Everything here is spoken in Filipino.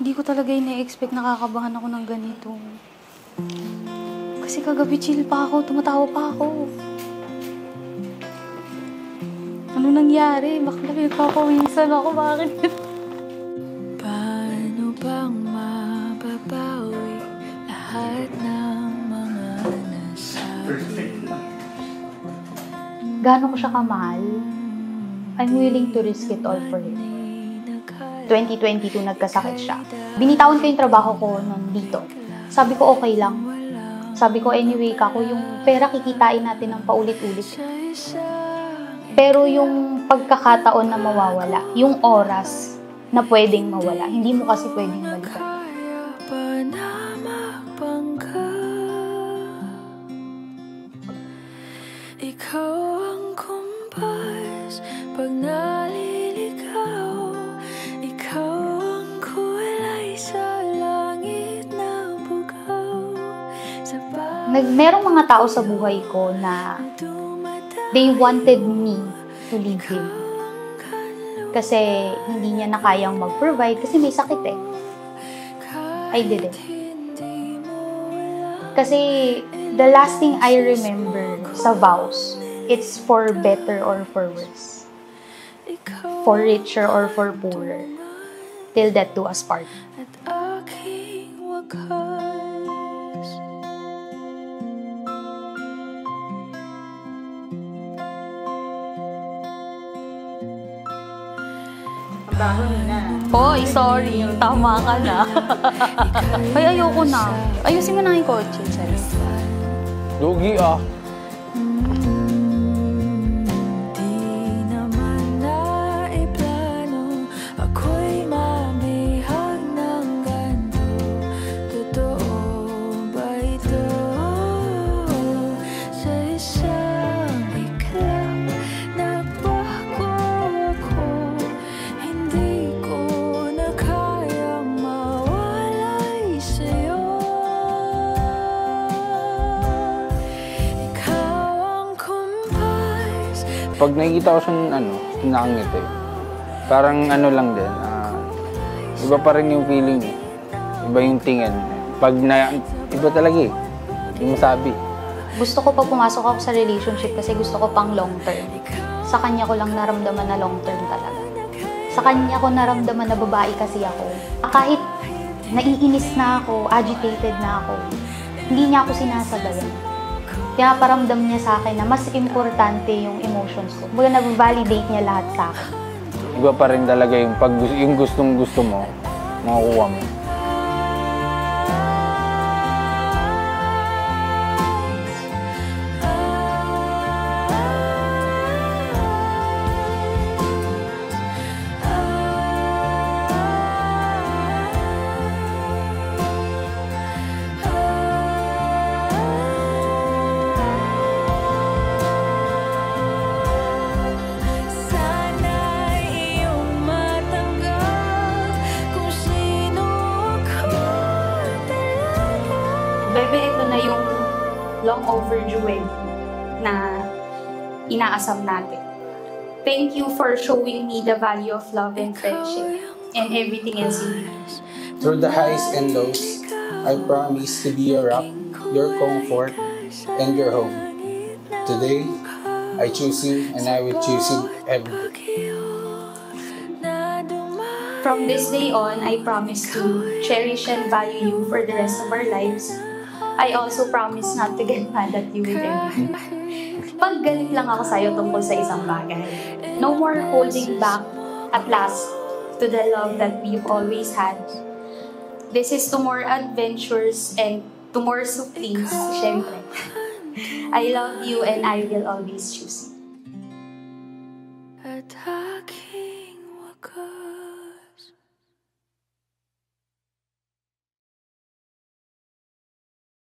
Hindi ko talaga ina-expect nakakabahan ako ng ganito. Kasi kagabi chill pa ako, tumatawa pa ako. Ano nangyari? Bakla nagpapawisan ako, bakit? Paano bang mababawi lahat ng mga nasabi? Gaano ko siya kamahal? I'm willing to risk it all for him. 2022, nagkasakit siya. Binitawan ko yung trabaho ko nun dito. Sabi ko, okay lang. Sabi ko, anyway, kako, yung pera kikitain natin ng paulit-ulit. Pero yung pagkakataon na mawawala, yung oras na pwedeng mawala, hindi mo kasi pwedeng balikan. Ikaw ang kumpas pag naliligaw. Ikaw ang kulay sa langit na bugaw. Merong mga tao sa buhay ko na they wanted me to leave him. Kasi hindi niya na kayang mag-provide kasi may sakit eh. I didn't. Kasi the last thing I remember sa vows, it's for better or for worse. For richer or for poorer. Till death do us part. At aking wakas. Hoy, sorry. Tama ka na. Ay, ayoko na. Ayusin mo na yung kotse. Lugi ah. Di naman naiplano, ako'y mamihag ng ganito. Totoo ba ito? Sa isang iklap, nagbago ako. Hindi ko na kayang mawalay sa'yo. Pag nakikita ko siyang nakangiti, parang lang din, iba pa rin yung feeling eh. Iba yung tingin. Iba talaga eh. Hindi masabi. Gusto ko pag pumasok ako sa relationship kasi gusto ko pang long term. Sa kanya ko lang naramdaman na long term talaga. Sa kanya ko naramdaman na babae kasi ako. Kahit naiinis na ako, agitated na ako, hindi niya ako sinasabayan. Kaya paramdam niya sa akin na mas importante yung emotions ko. Kumbaga nag-validate niya lahat sa akin. Iba pa rin talaga yung gustong gusto mo, makukuha mo. Bebe, ito na yung long overdue wedding na inaasam natin. Thank you for showing me the value of love and friendship and everything else you need. Through the highs and lows, I promise to be your rock, your comfort, and your home. Today, I choose you and I will choose you every day. From this day on, I promise to cherish and value you for the rest of our lives. I also promise not to get mad at you with everything. Pag galit lang ako sa'yo tungkol sa isang bagay, no more holding back at last to the love that we've always had. This is to more adventures and to more supplies, syempre. I love you and I will always choose you. At aking